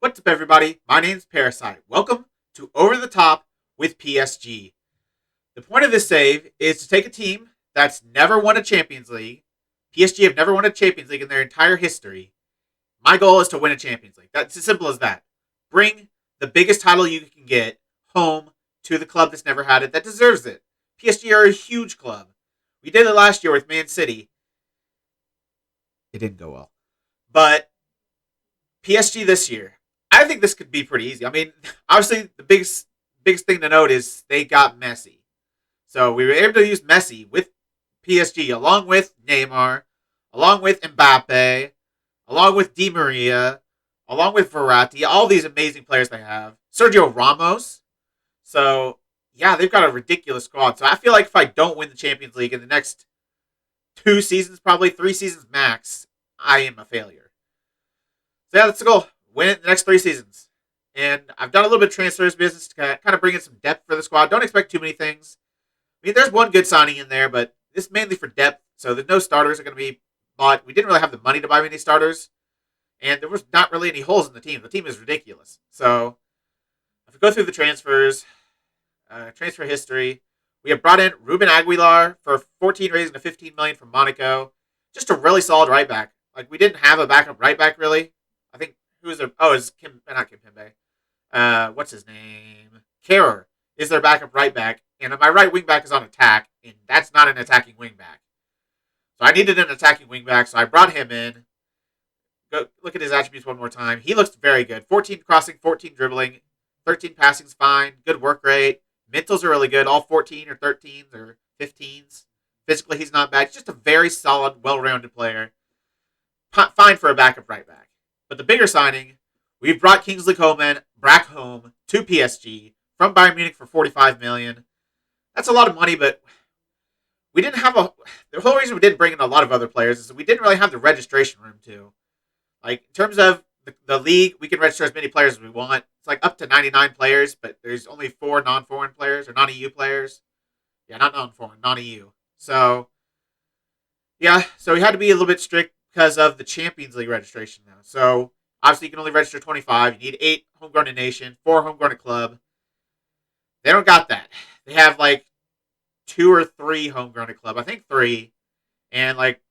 What's up, everybody? My name's Parris. Welcome to Over the Top with PSG. The point of this save is to take a team that's never won a Champions League. PSG have never won a Champions League in their entire history. My goal is to win a Champions League. That's as simple as that. Bring the biggest title you can get home to the club that's never had it, that deserves it. PSG are a huge club. We did it last year with Man City. It didn't go well. But PSG this year, I think this could be pretty easy. I mean, obviously, the biggest thing to note is they got Messi. So we were able to use Messi with PSG, along with Neymar, along with Mbappe, along with Di Maria, along with Verratti, all these amazing players they have. Sergio Ramos. So, yeah, they've got a ridiculous squad. So I feel like if I don't win the Champions League in the next 2 seasons, probably 3 seasons max, I am a failure. So yeah, that's the goal. Win it in the next 3 seasons. And I've done a little bit of transfers business to kind of bring in some depth for the squad. Don't expect too many things. I mean, there's one good signing in there, but this is mainly for depth. So there's no starters are going to be bought. We didn't really have the money to buy many starters. And there was not really any holes in the team. The team is ridiculous. So if we go through the transfers, transfer history, we have brought in Ruben Aguilar for 14 raising to 15 million from Monaco. Just a really solid right back. Like, we didn't have a backup right back really. I think who is their it's Kim, not Kim Pembe. What's his name? Kerr is their backup right back, and my right wing back is on attack, and that's not an attacking wing back. So I needed an attacking wing back, so I brought him in. Go look at his attributes one more time. He looks very good. 14 crossing, 14 dribbling, 13 passing's fine, good work rate. Mentals are really good, all 14 or 13s or 15s. Physically, he's not bad. He's just a very solid, well-rounded player. Fine for a backup right back. But the bigger signing, we've brought Kingsley Coman back home to PSG from Bayern Munich for 45 million. That's a lot of money, but we didn't have the whole reason we didn't bring in a lot of other players is that we didn't really have the registration room to. Like, in terms of the league, we can register as many players as we want. It's like up to 99 players, but there's only 4 non-foreign players or non-EU players. Yeah, not non-foreign, non-EU. So, yeah, so we had to be a little bit strict because of the Champions League registration now. So, obviously, you can only register 25. You need 8 homegrown in nation, 4 homegrown in club. They don't got that. They have like 2 or 3 homegrown in club. I think 3. And like,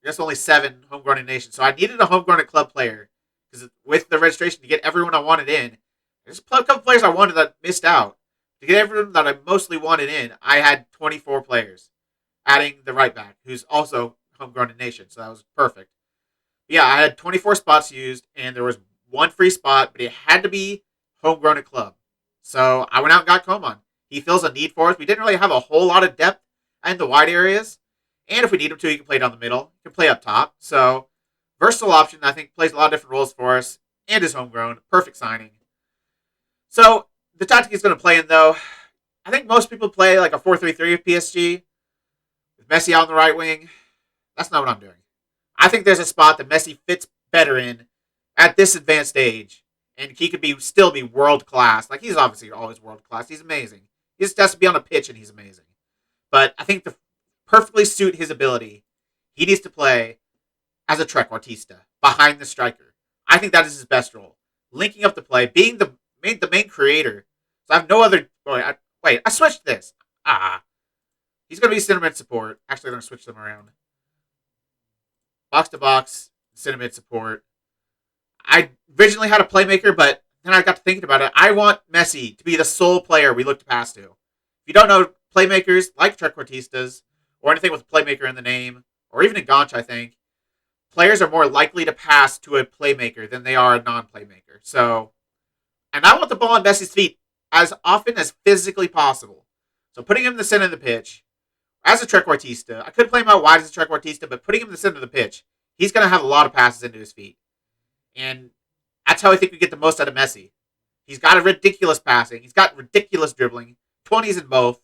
there's only 7 homegrown in nation. So I needed a homegrown in club player because with the registration to get everyone I wanted in, there's a couple players I wanted that missed out. To get everyone that I mostly wanted in, I had 24 players, adding the right back, who's also homegrown in nation. So that was perfect. Yeah, I had 24 spots used, and there was 1 free spot, but it had to be homegrown in club. So I went out and got Coman. He fills a need for us. We didn't really have a whole lot of depth in the wide areas. And if we need him to, he can play down the middle. He can play up top. So, versatile option, I think, plays a lot of different roles for us. And is homegrown. Perfect signing. So, the tactic he's going to play in, though, I think most people play like a 4-3-3 with PSG. With Messi out on the right wing. That's not what I'm doing. I think there's a spot that Messi fits better in at this advanced age. And he could still be world class. Like, he's obviously always world class. He's amazing. He just has to be on a pitch and he's amazing. But I think to perfectly suit his ability, he needs to play as a trequartista behind the striker. I think that is his best role. Linking up the play, being the main creator. So I have no other. Wait, I switched this. He's going to be center mid support. Actually, I'm going to switch them around. Box to box, center mid support. I originally had a playmaker, but then I got to thinking about it. I want Messi to be the sole player we look to pass to. If you don't know, playmakers like trequartistas, or anything with a playmaker in the name, or even in Ganch, I think, players are more likely to pass to a playmaker than they are a non-playmaker. So, and I want the ball on Messi's feet as often as physically possible. So putting him in the center of the pitch, as a trequartista, I could play him out wide as a trequartista, but putting him in the center of the pitch, he's going to have a lot of passes into his feet. And that's how I think we get the most out of Messi. He's got a ridiculous passing. He's got ridiculous dribbling. 20s in both.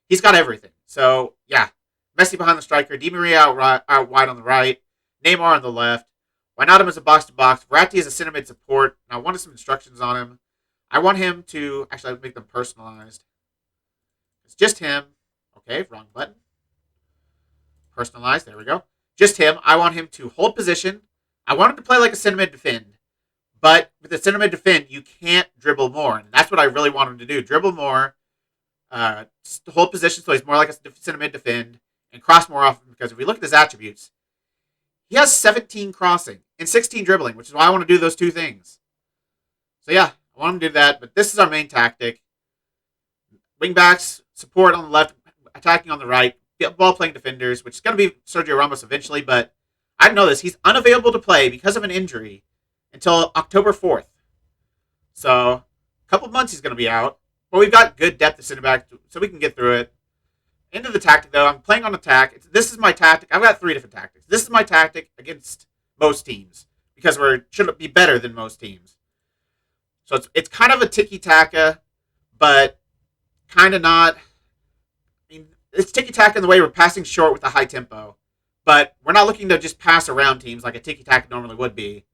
He's got everything. So, yeah. Messi behind the striker. Di Maria out wide on the right. Neymar on the left. Wijnaldum as a box-to-box. Verratti as a center mid support. And I wanted some instructions on him. I want him to... Actually, I would make them personalized. It's just him. Okay, wrong button. Personalized. There we go. Just him. I want him to hold position. I want him to play like a center mid defend. But with the center mid defend, you can't dribble more. And that's what I really want him to do. Dribble more, hold position so he's more like a center mid defend, and cross more often. Because if we look at his attributes, he has 17 crossing and 16 dribbling, which is why I want to do those two things. So yeah, I want him to do that. But this is our main tactic. Wingbacks, support on the left, attacking on the right, ball playing defenders, which is going to be Sergio Ramos eventually. But I didn't know this. He's unavailable to play because of an injury until October 4th. So, a couple months he's going to be out. But we've got good depth at center back, so we can get through it. Into the tactic, though. I'm playing on attack. This is my tactic. I've got 3 different tactics. This is my tactic against most teams because we should be better than most teams. So, it's kind of a tiki-taka, but kind of not. I mean, it's tiki-taka in the way we're passing short with a high tempo. But we're not looking to just pass around teams like a tiki-taka normally would be.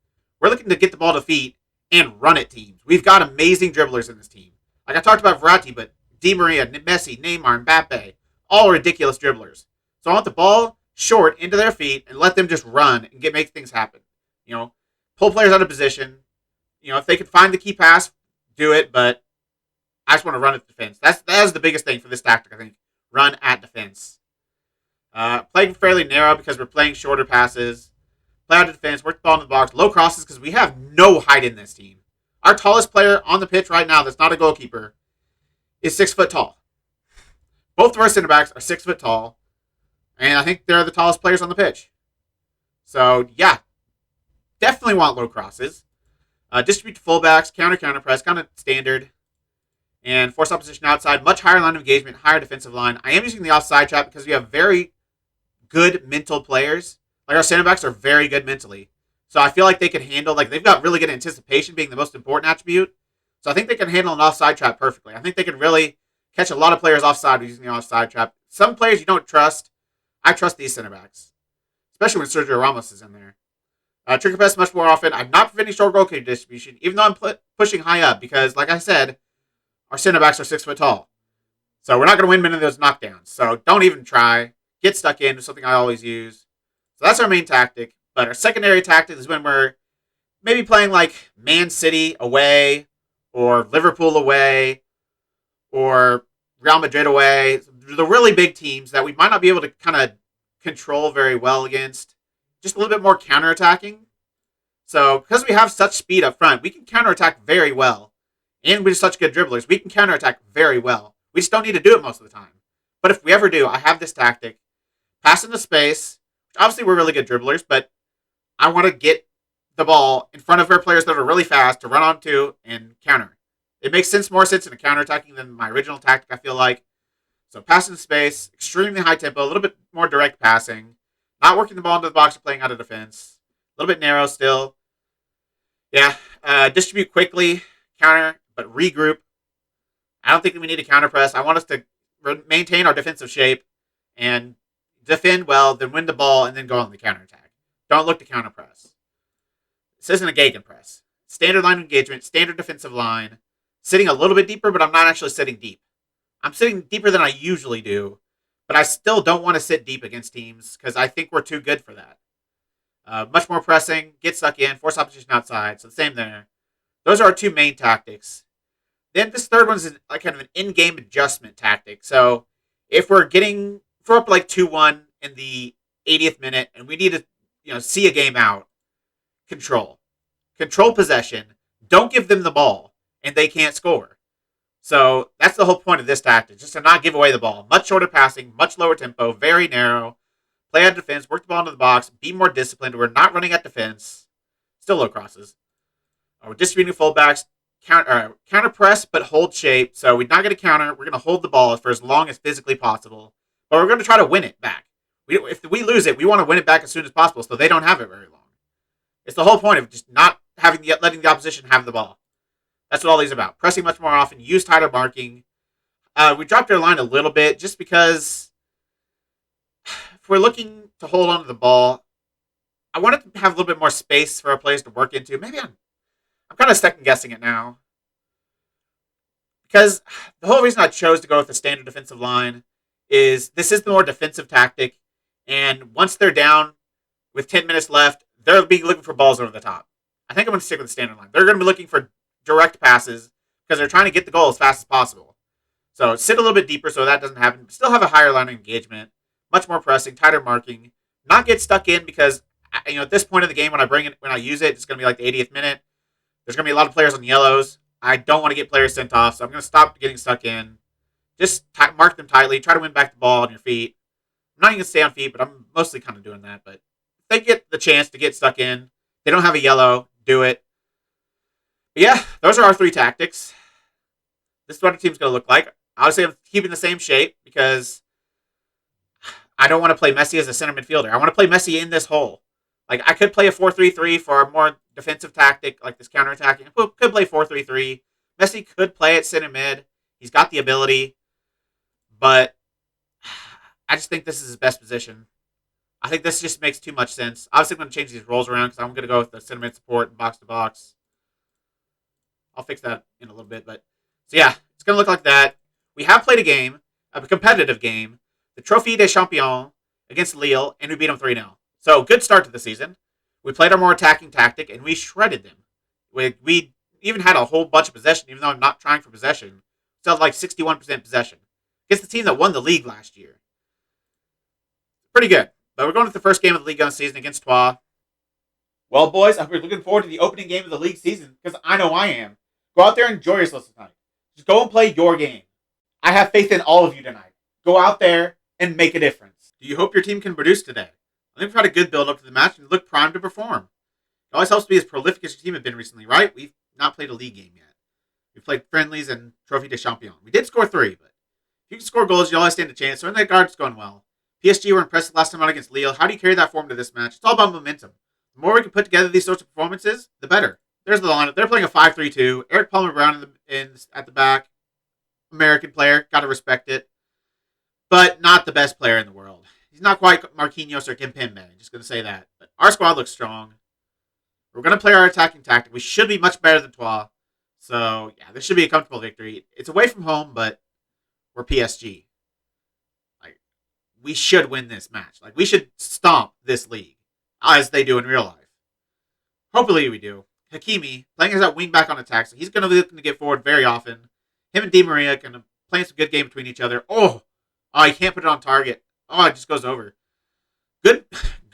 We're looking to get the ball to feet and run at teams. We've got amazing dribblers in this team. Like I talked about Verratti, but Di Maria, Messi, Neymar, Mbappe, all ridiculous dribblers. So I want the ball short into their feet and let them just run and make things happen. Pull players out of position. If they can find the key pass, do it. But I just want to run at defense. That is the biggest thing for this tactic, I think. Run at defense. Playing fairly narrow because we're playing shorter passes. Play out of defense, work the ball in the box, low crosses because we have no height in this team. Our tallest player on the pitch right now that's not a goalkeeper is 6 foot tall. Both of our center backs are 6 foot tall, and I think they're the tallest players on the pitch. So, yeah, definitely want low crosses. Distribute to fullbacks, counter press, kind of standard, and force opposition outside. Much higher line of engagement, higher defensive line. I am using the offside trap because we have very good mental players. Like our center backs are very good mentally. So I feel like they can handle, they've got really good anticipation being the most important attribute. So I think they can handle an offside trap perfectly. I think they can really catch a lot of players offside using the offside trap. Some players you don't trust. I trust these center backs, especially when Sergio Ramos is in there. Trigger press much more often. I'm not preventing short goal kick distribution, even though I'm pushing high up because, like I said, our center backs are 6 foot tall. So we're not going to win many of those knockdowns. So don't even try. Get stuck in is something I always use. So that's our main tactic. But our secondary tactic is when we're maybe playing like Man City away or Liverpool away or Real Madrid away. The really big teams that we might not be able to kind of control very well against. Just a little bit more counterattacking. So because we have such speed up front, we can counterattack very well. And we're such good dribblers, we can counterattack very well. We just don't need to do it most of the time. But if we ever do, I have this tactic. Pass into space. Obviously, we're really good dribblers, but I want to get the ball in front of our players that are really fast to run onto and counter. It makes more sense in a counterattacking than my original tactic, I feel like. So pass into space, extremely high tempo, a little bit more direct passing, not working the ball into the box or playing out of defense. A little bit narrow still. Yeah, distribute quickly, counter, but regroup. I don't think we need a counter press. I want us to maintain our defensive shape and defend well, then win the ball, and then go on the counterattack. Don't look to counter press. This isn't a gegenpress. Standard line engagement, standard defensive line. Sitting a little bit deeper, but I'm not actually sitting deep. I'm sitting deeper than I usually do, but I still don't want to sit deep against teams because I think we're too good for that. Much more pressing, get stuck in, force opposition outside. So the same there. Those are our 2 main tactics. Then this third one is like kind of an in-game adjustment tactic. So if we're up like 2-1 in the 80th minute and we need to see a game out, control possession, don't give them the ball and they can't score. So that's the whole point of this tactic, just to not give away the ball. Much shorter passing, much lower tempo, very narrow. Play out defense, work the ball into the box, be more disciplined. We're not running at defense. Still low crosses. We're distributing fullbacks, counter press, but hold shape. So we're not going to counter. We're going to hold the ball for as long as physically possible. But we're going to try to win it back. If we lose it, we want to win it back as soon as possible so they don't have it very long. It's the whole point of just not letting the opposition have the ball. That's what all these are about. Pressing much more often, use tighter marking. We dropped our line a little bit just because if we're looking to hold onto the ball, I want to have a little bit more space for our players to work into. Maybe I'm kind of second guessing it now. Because the whole reason I chose to go with the standard defensive line is this is the more defensive tactic. And once they're down with 10 minutes left, they'll be looking for balls over the top. I think I'm going to stick with the standard line. They're going to be looking for direct passes because they're trying to get the goal as fast as possible. So sit a little bit deeper so that doesn't happen. Still have a higher line of engagement, much more pressing, tighter marking. Not get stuck in because at this point of the game when I use it, it's going to be like the 80th minute. There's going to be a lot of players on yellows. I don't want to get players sent off, so I'm going to stop getting stuck in. Just mark them tightly. Try to win back the ball on your feet. I'm not even going to stay on feet, but I'm mostly kind of doing that. But if they get the chance to get stuck in, they don't have a yellow, do it. But yeah, those are our 3 tactics. This is what our team's going to look like. Obviously, I'm keeping the same shape because I don't want to play Messi as a center midfielder. I want to play Messi in this hole. Like, I could play a 4-3-3 for a more defensive tactic, like this counter-attacking. I could play 4-3-3. Messi could play at center mid. He's got the ability. But I just think this is his best position. I think this just makes too much sense. Obviously, I'm going to change these roles around because I'm going to go with the center mid support and box-to-box. I'll fix that in a little bit. But so, yeah, it's going to look like that. We have played a game, a competitive game, the Trophée des Champions against Lille, and we beat them 3-0. So, good start to the season. We played our more attacking tactic, and we shredded them. We even had a whole bunch of possession, even though I'm not trying for possession. Still had like 61% possession. Against the team that won the league last year. Pretty good. But we're going to the first game of the Ligue 1 season against Troyes. Well, boys, we're looking forward to the opening game of the league season, because I know I am. Go out there and enjoy yourselves tonight. Just go and play your game. I have faith in all of you tonight. Go out there and make a difference. Do you hope your team can produce today? I think we've had a good build up to the match and look primed to perform. It always helps to be as prolific as your team have been recently, right? We've not played a league game yet. We've played friendlies and Trophée des Champions. We did score 3, but if you can score goals, you always stand a chance. So in that regard, it's going well. PSG were impressive last time out against Lille. How do you carry that form to this match? It's all about momentum. The more we can put together these sorts of performances, the better. There's the lineup. They're playing a 5-3-2. Eric Palmer-Brown at the back. American player. Got to respect it. But not the best player in the world. He's not quite Marquinhos or Kimpembe. Just going to say that. But our squad looks strong. We're going to play our attacking tactic. We should be much better than Troyes. So, yeah, this should be a comfortable victory. It's away from home, but we're PSG. Like, we should win this match. Like, we should stomp this league, as they do in real life. Hopefully we do. Hakimi, playing as that wing back on attack, so he's going to be looking to get forward very often. Him and Di Maria kind of playing some good game between each other. Oh, he can't put it on target. Oh, it just goes over. Good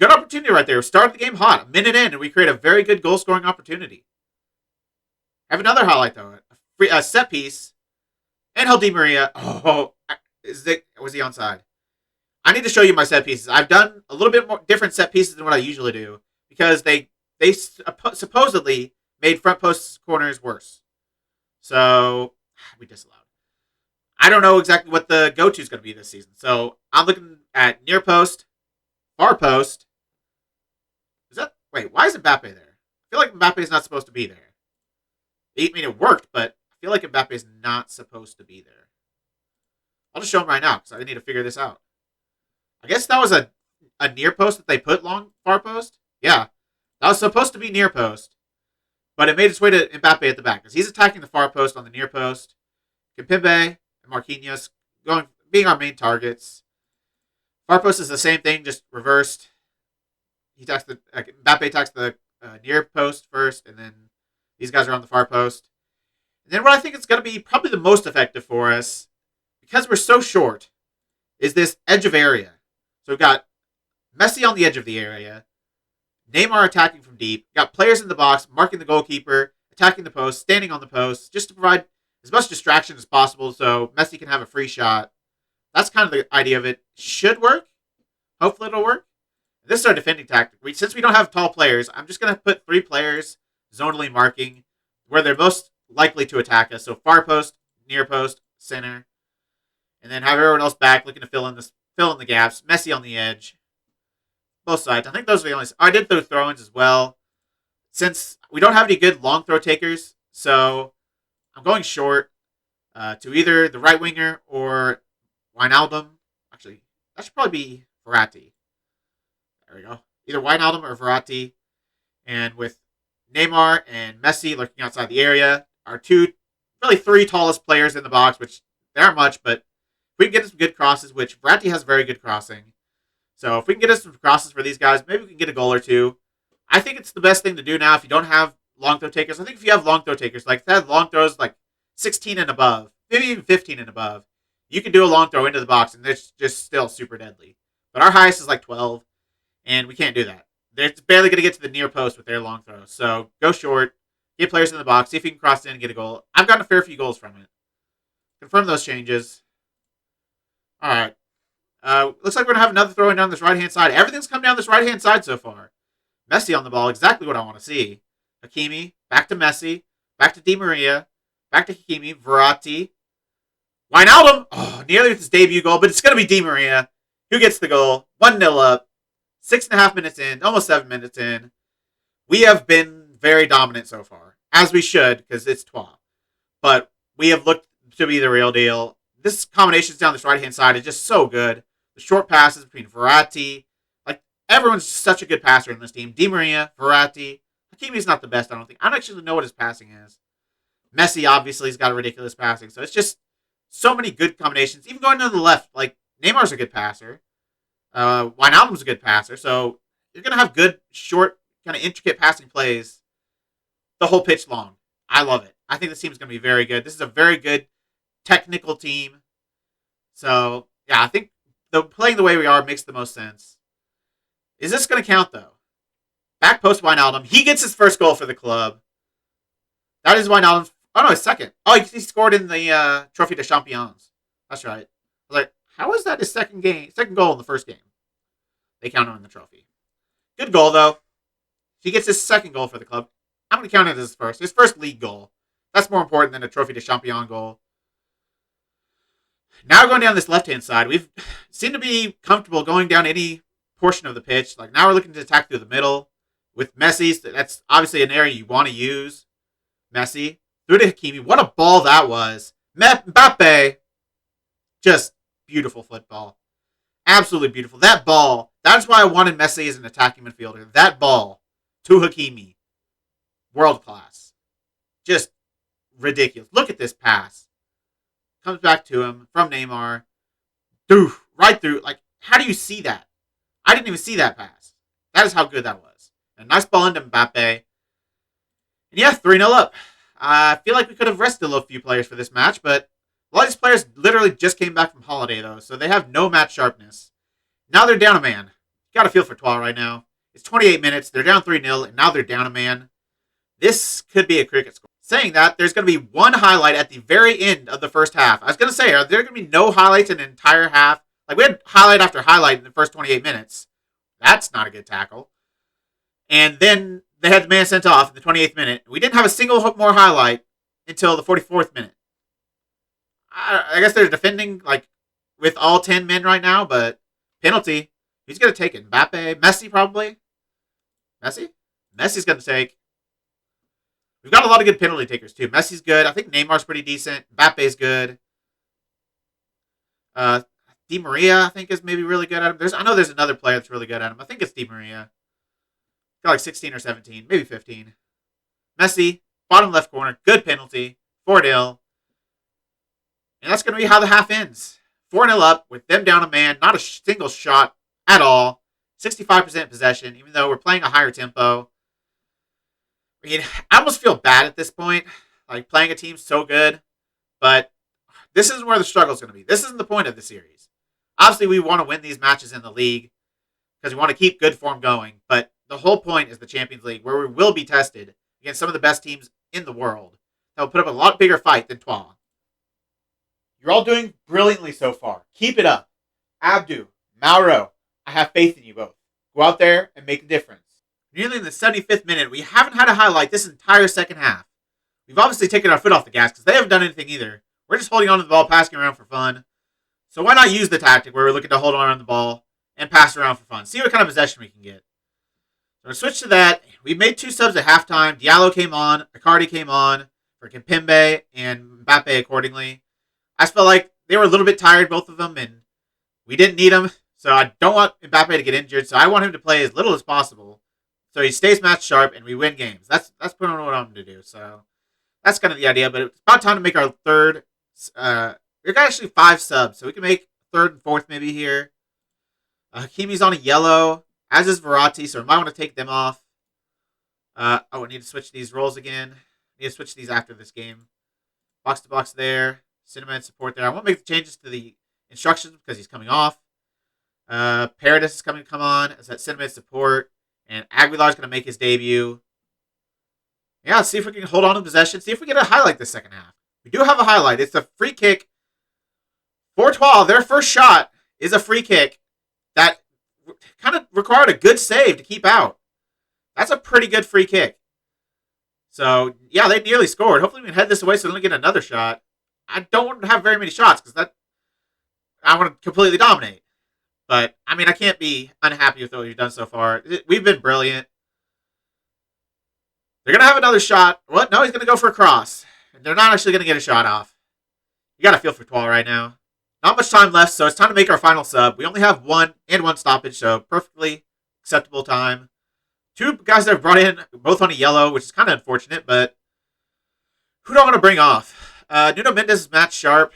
opportunity right there. We started the game hot. A minute in, and we create a very good goal-scoring opportunity. I have another highlight, though. A set piece. Angel Di Maria. Oh, was he onside? I need to show you my set pieces. I've done a little bit more different set pieces than what I usually do because they supposedly made front post corners worse. So, we disallowed. I don't know exactly what the go-to is going to be this season. So, I'm looking at near post, far post. Why is Mbappe there? I feel like Mbappe is not supposed to be there. I mean, it worked, but I feel like Mbappe is not supposed to be there. I'll just show him right now because I need to figure this out. I guess that was a near post that they put far post. Yeah, that was supposed to be near post, but it made its way to Mbappe at the back because he's attacking the far post on the near post. Kimpembe and Marquinhos being our main targets. Far post is the same thing, just reversed. Mbappe attacks the near post first, and then these guys are on the far post. And then what I think is going to be probably the most effective for us, because we're so short, is this edge of area. So we've got Messi on the edge of the area, Neymar attacking from deep, got players in the box, marking the goalkeeper, attacking the post, standing on the post, just to provide as much distraction as possible so Messi can have a free shot. That's kind of the idea of it. Should work. Hopefully it'll work. This is our defending tactic. Since we don't have tall players, I'm just going to put 3 players zonally marking where they're most likely to attack us. So far post, near post, center. And then have everyone else back looking to fill in the gaps. Messi on the edge. Both sides. I think those are the only... I did throw throw-ins as well. Since we don't have any good long throw takers, so I'm going short to either the right winger or Wijnaldum. Actually, that should probably be Verratti. There we go. Either Wijnaldum or Verratti. And with Neymar and Messi lurking outside the area, our 3 tallest players in the box, which they aren't much, but if we can get some good crosses, which Verratti has very good crossing. So if we can get us some crosses for these guys, maybe we can get a goal or 2. I think it's the best thing to do now if you don't have long throw takers. I think if you have long throw takers, like if they have long throws like 16 and above, maybe even 15 and above, you can do a long throw into the box and it's just still super deadly. But our highest is like 12, and we can't do that. They're barely going to get to the near post with their long throws. So go short, get players in the box, see if you can cross in and get a goal. I've gotten a fair few goals from it. Confirm those changes. All right. Looks like we're going to have another throw in down this right-hand side. Everything's come down this right-hand side so far. Messi on the ball, exactly what I want to see. Hakimi, back to Messi, back to Di Maria, back to Hakimi, Verratti. Wijnaldum, nearly with his debut goal, but it's going to be Di Maria who gets the goal. 1-0 up, 6.5 minutes in, almost 7 minutes in. We have been very dominant so far, as we should, because it's Troyes. But we have looked to be the real deal. This combinations down this right-hand side is just so good. The short passes between Verratti. Like, everyone's such a good passer in this team. Di Maria, Verratti. Hakimi's not the best, I don't think. I don't actually know what his passing is. Messi, obviously, has got a ridiculous passing. So it's just so many good combinations. Even going to the left, like, Neymar's a good passer. Wijnaldum's a good passer. So you're going to have good, short, kind of intricate passing plays the whole pitch long. I love it. I think this team is going to be very good. This is a very good technical team. So, yeah, I think playing the way we are makes the most sense. Is this going to count, though? Back post Wijnaldum. He gets his first goal for the club. That is Wijnaldum's... Oh, no, his second. Oh, he scored in the Trophy de Champions. That's right. I was like, how is that his second goal in the first game? They count him in the trophy. Good goal, though. He gets his second goal for the club. I'm going to count it as his first league goal. That's more important than a Trophy de Champion goal. Now going down this left-hand side, we've seemed to be comfortable going down any portion of the pitch. Like, now we're looking to attack through the middle. With Messi, that's obviously an area you want to use. Messi. Through to Hakimi. What a ball that was. Mbappe. Just beautiful football. Absolutely beautiful. That ball. That's why I wanted Messi as an attacking midfielder. That ball to Hakimi. World class. Just ridiculous. Look at this pass. Comes back to him from Neymar. Doof. Right through. Like, how do you see that? I didn't even see that pass. That is how good that was. A nice ball into Mbappe. And yeah, 3-0 up. I feel like we could have rested a few players for this match, but a lot of these players literally just came back from holiday, though, so they have no match sharpness. Now they're down a man. Got to feel for Troyes right now. It's 28 minutes. They're down 3-0, and now they're down a man. This could be a cricket score. Saying that, there's going to be one highlight at the very end of the first half. I was going to say, are there going to be no highlights in an entire half? Like, we had highlight after highlight in the first 28 minutes. That's not a good tackle. And then they had the man sent off in the 28th minute. We didn't have a single more highlight until the 44th minute. I guess they're defending like with all 10 men right now, but penalty. Who's going to take it? Mbappe? Messi probably? Messi? Messi's going to take. We've got a lot of good penalty takers too. Messi's good. I think Neymar's pretty decent. Mbappe's good. Di Maria, I think, is maybe really good at him. I know there's another player that's really good at him. I think it's Di Maria. Got like 16 or 17, maybe 15. Messi, bottom left corner, good penalty, 4-0. And that's going to be how the half ends. 4-0 up with them down a man, not a single shot at all. 65% possession, even though we're playing a higher tempo. I mean, I almost feel bad at this point, like playing a team so good. But this isn't where the struggle is going to be. This isn't the point of the series. Obviously, we want to win these matches in the league because we want to keep good form going. But the whole point is the Champions League, where we will be tested against some of the best teams in the world that will put up a lot bigger fight than Troyes. You're all doing brilliantly so far. Keep it up. Abdu, Mauro, I have faith in you both. Go out there and make a difference. Nearly in the 75th minute, we haven't had a highlight this entire second half. We've obviously taken our foot off the gas because they haven't done anything either. We're just holding on to the ball, passing around for fun. So why not use the tactic where we're looking to hold on to the ball and pass around for fun? See what kind of possession we can get. So we'll switch to that. We made 2 subs at halftime. Diallo came on. Icardi came on for Kimpembe and Mbappe accordingly. I just felt like they were a little bit tired, both of them, and we didn't need them. So I don't want Mbappe to get injured. So I want him to play as little as possible so he stays match sharp and we win games. That's pretty much what I'm going to do. So that's kind of the idea. But it's about time to make our third. We've got actually 5 subs, so we can make third and fourth maybe here. Hakimi's on a yellow, as is Verratti, so we might want to take them off. I need to switch these roles again. I need to switch these after this game. Box to box there. Cinnamon support there. I won't make the changes to the instructions because he's coming off. Parris is coming to come on as that Cinnamon support. And Aguilar's going to make his debut. Yeah, let's see if we can hold on to possession. See if we get a highlight this second half. We do have a highlight. It's a free kick. 4-12, their first shot is a free kick that kind of required a good save to keep out. That's a pretty good free kick. So, yeah, they nearly scored. Hopefully we can head this away so they don't get another shot. I don't want to have very many shots because I want to completely dominate. But, I mean, I can't be unhappy with what we've done so far. We've been brilliant. They're going to have another shot. What? No, he's going to go for a cross. And they're not actually going to get a shot off. You got to feel for Twal right now. Not much time left, so it's time to make our final sub. We only have one stoppage, so perfectly acceptable time. Two guys that have brought in, both on a yellow, which is kind of unfortunate, but who do I want to bring off? Nuno Mendes is match sharp.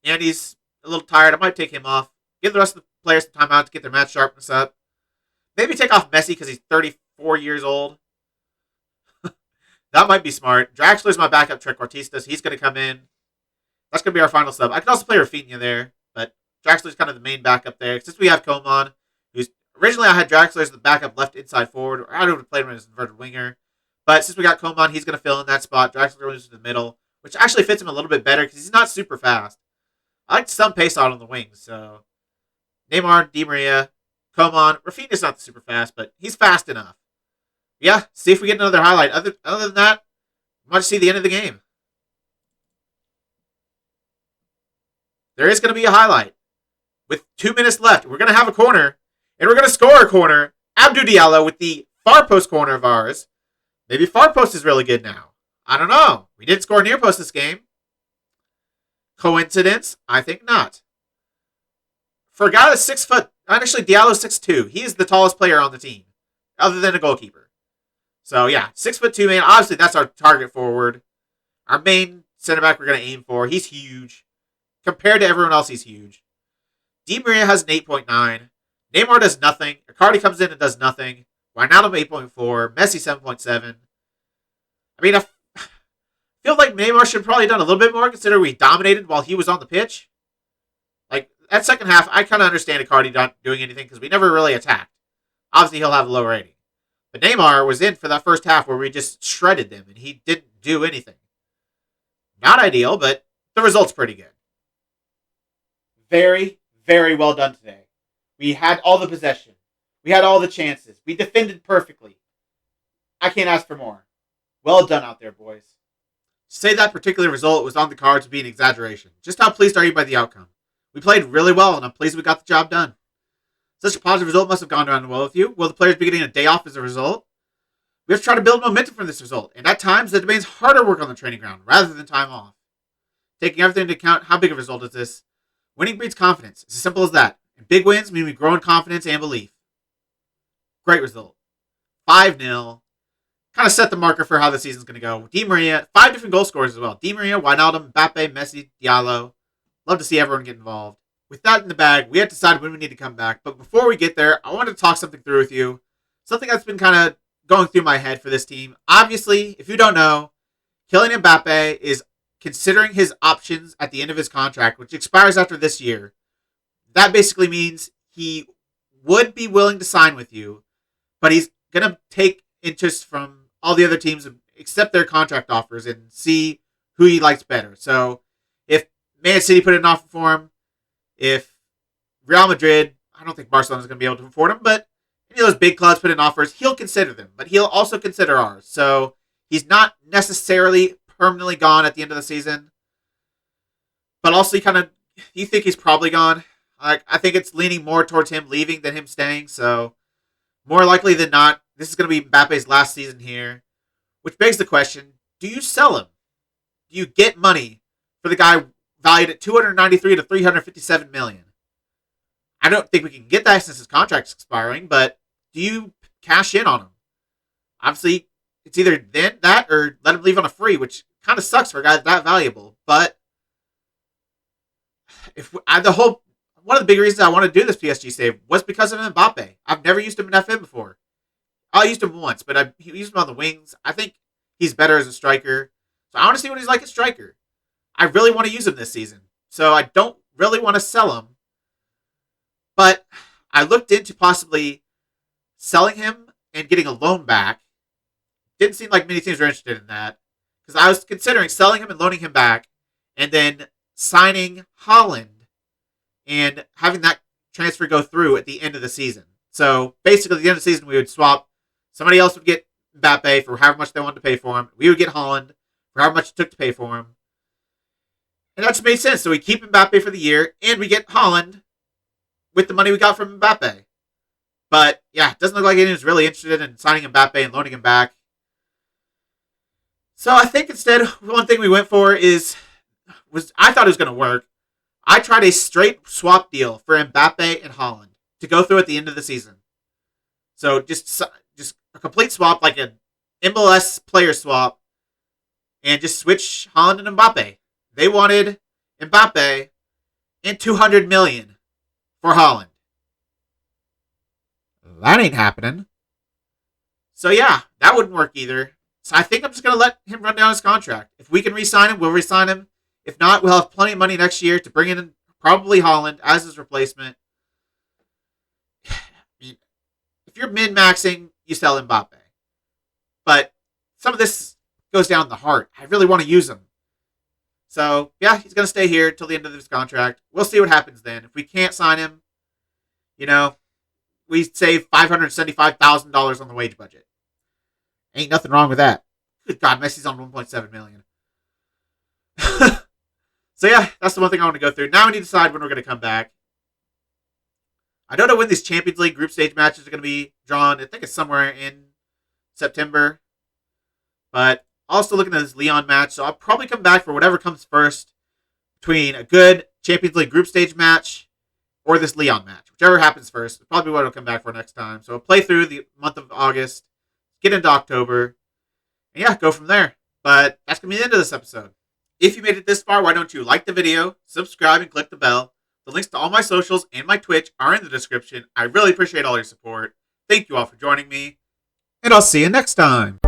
Andy's a little tired. I might take him off. Give the rest of the players some time out to get their match sharpness up. Maybe take off Messi because he's 34 years old. That might be smart. Draxler's my backup trequartista. He's going to come in. That's going to be our final sub. I could also play Rafinha there, but Draxler's kind of the main backup there. Since we have Coman, who's originally I had Draxler as the backup left inside forward, or I would have played him as an inverted winger. But since we got Coman, he's going to fill in that spot. Draxler moves to the middle, which actually fits him a little bit better because he's not super fast. I like some pace out on the wings. So Neymar, Di Maria, Coman. Rafinha's not super fast, but he's fast enough. Yeah, see if we get another highlight. Other than that, we might see the end of the game. There is going to be a highlight. With 2 minutes left, we're going to have a corner, and we're going to score a corner. Abdou Diallo with the far post corner of ours. Maybe far post is really good now. I don't know. We didn't score near post this game. Coincidence? I think not. For a guy that's 6 foot, actually Diallo's 6'2". He is the tallest player on the team, other than a goalkeeper. So yeah, 6'2" man. Obviously, that's our target forward. Our main center back we're going to aim for. He's huge. Compared to everyone else, he's huge. Di Maria has an 8.9. Neymar does nothing. Icardi comes in and does nothing. Wijnaldum 8.4. Messi 7.7. I mean, I feel like Neymar should have probably done a little bit more considering we dominated while he was on the pitch. Like, that second half, I kind of understand Icardi not doing anything because we never really attacked. Obviously, he'll have a low rating. But Neymar was in for that first half where we just shredded them and he didn't do anything. Not ideal, but the result's pretty good. Very, very well done today. We had all the possession. We had all the chances. We defended perfectly. I can't ask for more. Well done out there, boys. To say that particular result was on the cards would be an exaggeration. Just how pleased are you by the outcome? We played really well, and I'm pleased we got the job done. Such a positive result must have gone down well with you. Will the players be getting a day off as a result? We have to try to build momentum from this result, and at times that demands harder work on the training ground rather than time off. Taking everything into account, how big of a result is this? Winning breeds confidence. It's as simple as that. And big wins mean we grow in confidence and belief. Great result. 5-0. Kind of set the marker for how the season's going to go. Di Maria, 5 different goal scorers as well. Di Maria, Wijnaldum, Mbappe, Messi, Diallo. Love to see everyone get involved. With that in the bag, we have to decide when we need to come back. But before we get there, I wanted to talk something through with you. Something that's been kind of going through my head for this team. Obviously, if you don't know, Kylian Mbappe is considering his options at the end of his contract, which expires after this year. That basically means he would be willing to sign with you, but he's going to take interest from all the other teams, accept their contract offers, and see who he likes better. So if Man City put an offer for him, if Real Madrid, I don't think Barcelona is going to be able to afford him, but any of those big clubs put in offers, he'll consider them, but he'll also consider ours. So he's not necessarily permanently gone at the end of the season, but also you think he's probably gone. I think it's leaning more towards him leaving than him staying. So more likely than not, this is going to be Mbappe's last season here, which begs the question: do you sell him? Do you get money for the guy valued at 293 to 357 million? I don't think we can get that since his contract's expiring, but do you cash in on him? Obviously, it's either then that or let him leave on a free, which kind of sucks for a guy that valuable. But one of the big reasons I want to do this PSG save was because of Mbappe. I've never used him in FM before. I used him once, but he used him on the wings. I think he's better as a striker. So I want to see what he's like as striker. I really want to use him this season. So I don't really want to sell him. But I looked into possibly selling him and getting a loan back. Didn't seem like many teams were interested in that. Because I was considering selling him and loaning him back. And then signing Haaland and having that transfer go through at the end of the season. So basically at the end of the season we would swap. Somebody else would get Mbappe for however much they wanted to pay for him. We would get Haaland for however much it took to pay for him. And that just made sense. So we keep Mbappe for the year, and we get Haaland with the money we got from Mbappe. But, yeah, it doesn't look like anyone's really interested in signing Mbappe and loaning him back. So I think instead, one thing we went for was I thought it was going to work. I tried a straight swap deal for Mbappe and Haaland to go through at the end of the season. So just a complete swap, like an MLS player swap, and just switch Haaland and Mbappe. They wanted Mbappe and $200 million for Haaland. That ain't happening. So yeah, that wouldn't work either. So I think I'm just going to let him run down his contract. If we can re-sign him, we'll re-sign him. If not, we'll have plenty of money next year to bring in probably Haaland as his replacement. I mean, if you're min-maxing, you sell Mbappe. But some of this goes down the heart. I really want to use him. So, yeah, he's going to stay here until the end of his contract. We'll see what happens then. If we can't sign him, we save $575,000 on the wage budget. Ain't nothing wrong with that. Good God, Messi's on $1.7 million. So, yeah, that's the one thing I want to go through. Now we need to decide when we're going to come back. I don't know when these Champions League group stage matches are going to be drawn. I think it's somewhere in September. But also looking at this Lyon match, so I'll probably come back for whatever comes first between a good Champions League group stage match or this Lyon match. Whichever happens first, probably what I'll come back for next time. So I'll play through the month of August, get into October, and yeah, go from there. But that's going to be the end of this episode. If you made it this far, why don't you like the video, subscribe, and click the bell. The links to all my socials and my Twitch are in the description. I really appreciate all your support. Thank you all for joining me, and I'll see you next time.